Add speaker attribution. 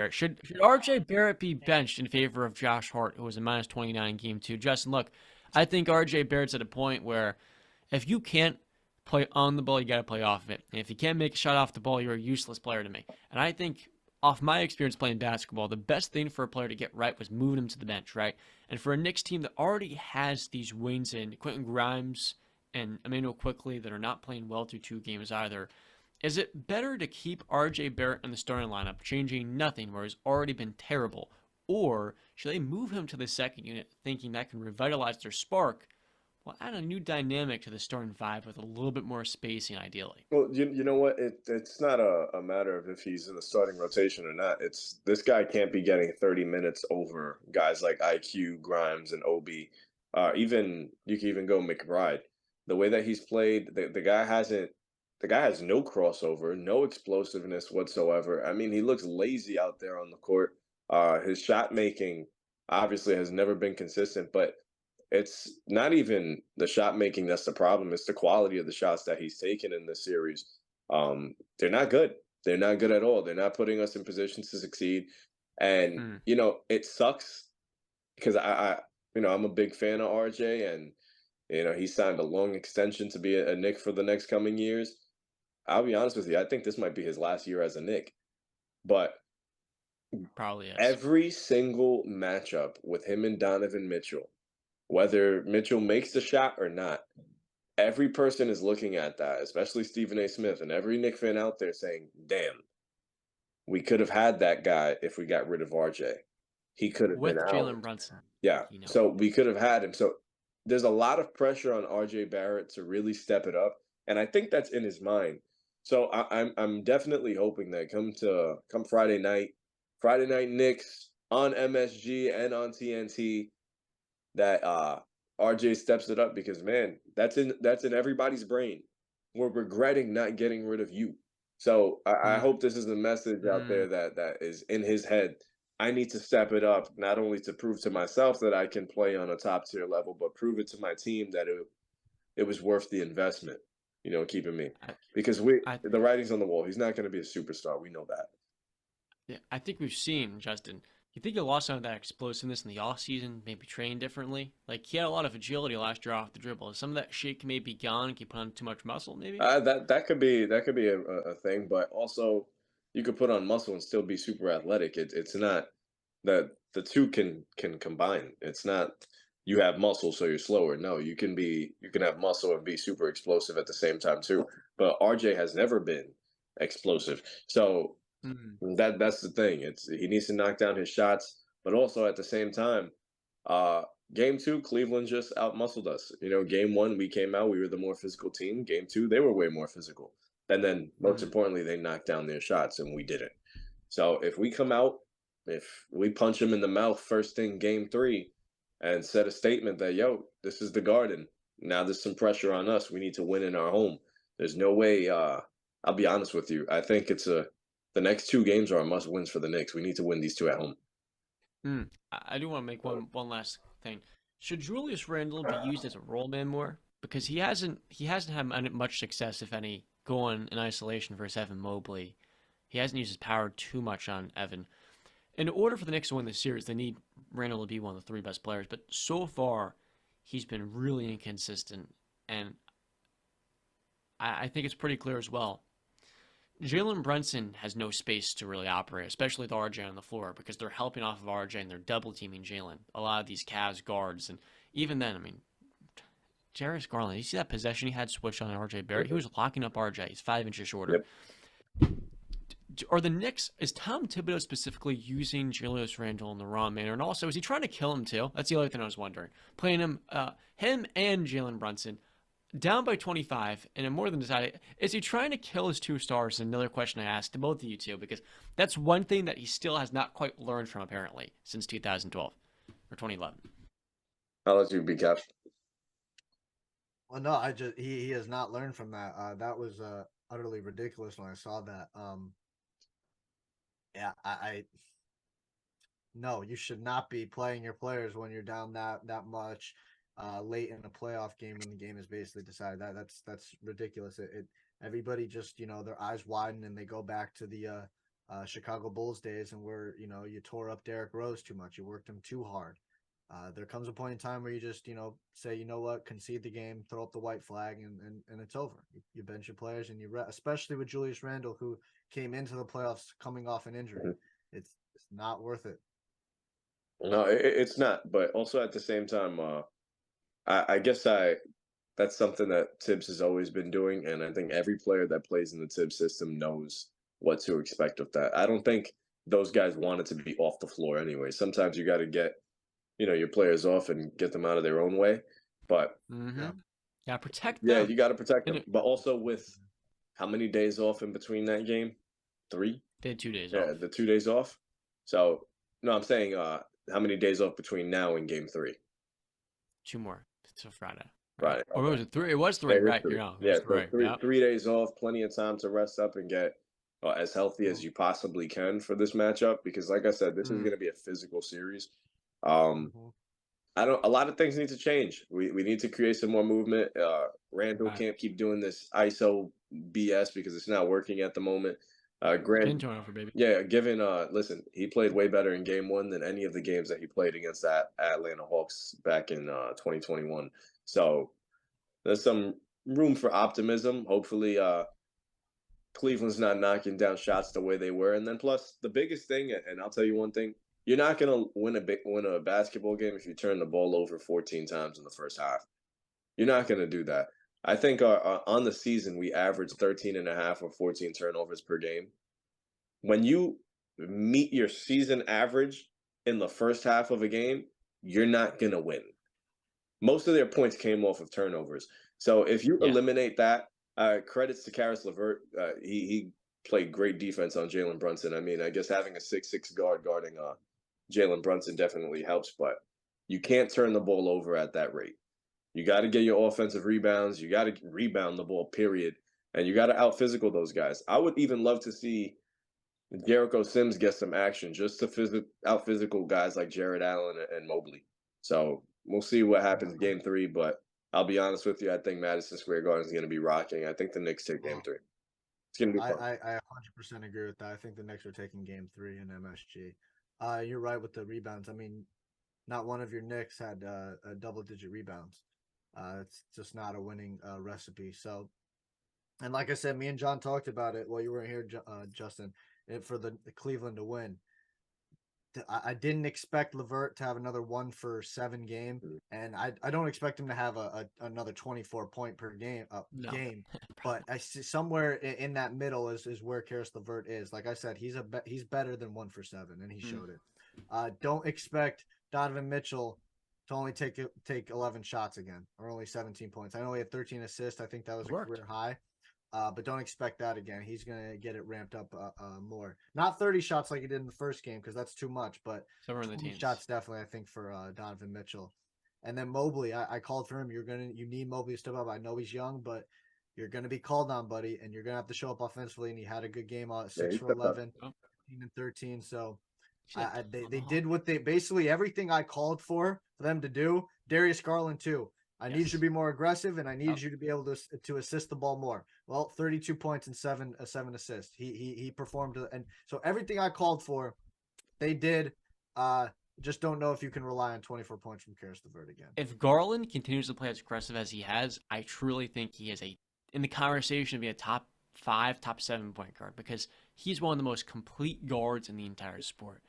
Speaker 1: Barrett. Should RJ Barrett be benched in favor of Josh Hart, who was a minus 29 in game two? Justin, look, I think RJ Barrett's at a point where if you can't play on the ball, you got to play off of it. And if you can't make a shot off the ball, you're a useless player to me. And I think, off my experience playing basketball, the best thing for a player to get right was moving him to the bench, right? And for a Knicks team that already has these wings in Quentin Grimes and Emmanuel Quickly that are not playing well through two games either, is it better to keep RJ Barrett in the starting lineup, changing nothing where he's already been terrible? Or should they move him to the second unit, thinking that can revitalize their spark, while add a new dynamic to the starting five with a little bit more spacing, ideally?
Speaker 2: Well, you know what? It's not a matter of if he's in the starting rotation or not. It's this guy can't be getting 30 minutes over guys like IQ, Grimes, and OB. Even you can even go McBride. The way that he's played, the guy has no crossover, no explosiveness whatsoever. I mean, he looks lazy out there on the court. His shot making obviously has never been consistent, but it's not even the shot making that's the problem. It's the quality of the shots that he's taken in this series. They're not good. They're not good at all. They're not putting us in positions to succeed. And
Speaker 1: Hmm.
Speaker 2: it sucks because I'm a big fan of RJ, and he signed a long extension to be a Knick for the next coming years. I'll be honest with you. I think this might be his last year as a Knick. But
Speaker 1: Probably is.
Speaker 2: every single matchup with him and Donovan Mitchell, whether Mitchell makes the shot or not, every person is looking at that, especially Stephen A. Smith and every Knick fan out there saying, damn, we could have had that guy if we got rid of RJ. He could have been
Speaker 1: With Jalen
Speaker 2: ours.
Speaker 1: Brunson,
Speaker 2: Yeah.
Speaker 1: you know.
Speaker 2: So we could have had him. So there's a lot of pressure on RJ Barrett to really step it up. And I think that's in his mind. So I'm definitely hoping that come Friday night Knicks on MSG and on TNT, that RJ steps it up because man, that's in everybody's brain. We're regretting not getting rid of you. So I
Speaker 1: Mm,
Speaker 2: hope this is a message out
Speaker 1: mm.
Speaker 2: there that is in his head. I need to step it up, not only to prove to myself that I can play on a top tier level, but prove it to my team that it was worth the investment, keeping me.
Speaker 1: I,
Speaker 2: Because
Speaker 1: I,
Speaker 2: the writing's on the wall. He's not going to be a superstar. We know that.
Speaker 1: yeah, I think we've seen, Justin. You think he lost some of that explosiveness in the offseason, maybe train differently? Like, he had a lot of agility last year off the dribble. Is some of that shake may be gone? Can he put on too much muscle, maybe?
Speaker 2: That could be a thing, but also you could put on muscle and still be super athletic. It's not that the two can combine. It's not you have muscle so you're slower. No, you can have muscle and be super explosive at the same time too. But RJ has never been explosive, so
Speaker 1: Mm.
Speaker 2: that's the thing. It's he needs to knock down his shots, but also at the same time, uh, game two, Cleveland just outmuscled us. Game one, we came out, we were the more physical team. Game two, they were way more physical. And then, most
Speaker 1: Mm.
Speaker 2: importantly, they knocked down their shots, and we didn't. So if we come out, if we punch them in the mouth first thing, game three, and set a statement that, yo, this is the Garden. Now there's some pressure on us. We need to win in our home. There's no way. I'll be honest with you. I think the next two games are must wins for the Knicks. We need to win these two at home.
Speaker 1: Mm. I do want to make one last thing. Should Julius Randle be used as a role man more? Because he hasn't had much success, if any, going in isolation versus Evan Mobley. He hasn't used his power too much on Evan. In order for the Knicks to win this series, they need Randall to be one of the three best players. But so far, he's been really inconsistent, and I think it's pretty clear as well. Jalen Brunson has no space to really operate, especially with RJ on the floor, because they're helping off of RJ and they're double teaming Jalen. A lot of these Cavs guards, and even then, I mean, Jarris Garland. You see that possession he had switched on RJ Barrett? He
Speaker 2: Mhm.
Speaker 1: was locking up RJ. He's 5 inches shorter.
Speaker 2: Yep.
Speaker 1: Are the Knicks, is Tom Thibodeau specifically using Julius Randle in the wrong manner? And also, is he trying to kill him too? That's the other thing I was wondering. Playing him and Jalen Brunson down by 25 and a more than decided. Is he trying to kill his two stars? Another question I asked to both of you two, because that's one thing that he still has not quite learned from apparently since 2012 or 2011.
Speaker 2: I'll let you be Cap.
Speaker 3: Well, no, I just he has not learned from that. That was utterly ridiculous when I saw that. Yeah, I no, you should not be playing your players when you're down that much late in a playoff game when the game is basically decided. That's ridiculous. It everybody just their eyes widen and they go back to the Chicago Bulls days, and where you tore up Derrick Rose too much, you worked him too hard. There comes a point in time where you just say, you know what, concede the game, throw up the white flag, and it's over. You bench your players, and especially with Julius Randle, who came into the playoffs coming off an injury.
Speaker 2: Mhm.
Speaker 3: It's not worth it.
Speaker 2: No, it's not. But also at the same time, I guess that's something that Tibbs has always been doing, and I think every player that plays in the Tibbs system knows what to expect with that. I don't think those guys want it to be off the floor anyway. Sometimes you got to get your players off and get them out of their own way. But
Speaker 1: Yeah, protect
Speaker 2: yeah,
Speaker 1: them.
Speaker 2: you got to protect
Speaker 1: And
Speaker 2: them. But also with how many days off in between that game? 3?
Speaker 1: they had 2 days
Speaker 2: Yeah,
Speaker 1: off.
Speaker 2: the 2 days off. So no, I'm saying how many days off between now and game 3?
Speaker 1: 2 more. It's a Friday.
Speaker 2: Right.
Speaker 1: Or was it 3? It was 3,
Speaker 2: Yeah,
Speaker 1: right?
Speaker 2: 3.
Speaker 1: You're wrong. It
Speaker 2: Yeah,
Speaker 1: was
Speaker 2: so
Speaker 1: 3.
Speaker 2: three
Speaker 1: Yep.
Speaker 2: 3 days off, plenty of time to rest up and get as healthy as you possibly can for this matchup. Because, like I said, this is going to be a physical series. A lot of things need to change. We need to create some more movement. Randall can't keep doing this ISO BS because it's not working at the moment. Grant,
Speaker 1: turnover, baby.
Speaker 2: yeah, listen, he played way better in game 1 than any of the games that he played against that Atlanta Hawks back in 2021. So there's some room for optimism. Hopefully, Cleveland's not knocking down shots the way they were. And then plus the biggest thing, and I'll tell you one thing, you're not gonna win a basketball game if you turn the ball over 14 times in the first half. You're not gonna do that. I think on the season we average 13 and a half or 14 turnovers per game. When you meet your season average in the first half of a game, you're not gonna win. Most of their points came off of turnovers. So if you eliminate that, credits to Karis LeVert. He played great defense on Jalen Brunson. I mean, I guess having a 6'6" guard guarding Jalen Brunson definitely helps, but you can't turn the ball over at that rate. You got to get your offensive rebounds. You got to rebound the ball, period. And you got to out physical those guys. I would even love to see Jericho Sims get some action just to out physical guys like Jared Allen and Mobley. So we'll see what happens in game 3, but I'll be honest with you. I think Madison Square Garden is going to be rocking. I think the Knicks take game 3. It's going to be fun.
Speaker 3: I 100% agree with that. I think the Knicks are taking game 3 in MSG. You're right with the rebounds. I mean, not one of your Knicks had a double-digit rebounds. It's just not a winning recipe. So, and like I said, me and John talked about it while you weren't here, Justin, for the Cleveland to win. I didn't expect LeVert to have another 1-for-7 game, and I don't expect him to have another 24-point per game game. But I see somewhere in that middle is where Karis LeVert is. Like I said, he's better than 1-for-7, and he showed it. Don't expect Donovan Mitchell to only take 11 shots again, or only 17 points. I know he had 13 assists. I think that was a career high. But don't expect that again. He's going to get it ramped up more. Not 30 shots like he did in the first game because that's too much, but 20 shots definitely, I think, for Donovan Mitchell. And then Mobley, I called for him. You need Mobley to step up. I know he's young, but you're going to be called on, buddy, and you're going to have to show up offensively. And he had a good game, 6 for 11, 15 and 13. So they did what they basically everything I called for them to do. Darius Garland too. I need you to be more aggressive, and I need you to be able to assist the ball more. Well, 32 points and seven assists. He performed, and so everything I called for, they did. Just don't know if you can rely on 24 points from Karis LeVert again.
Speaker 1: If Garland continues to play as aggressive as he has, I truly think he is in the conversation to be a top 5, top 7 point guard because he's one of the most complete guards in the entire sport.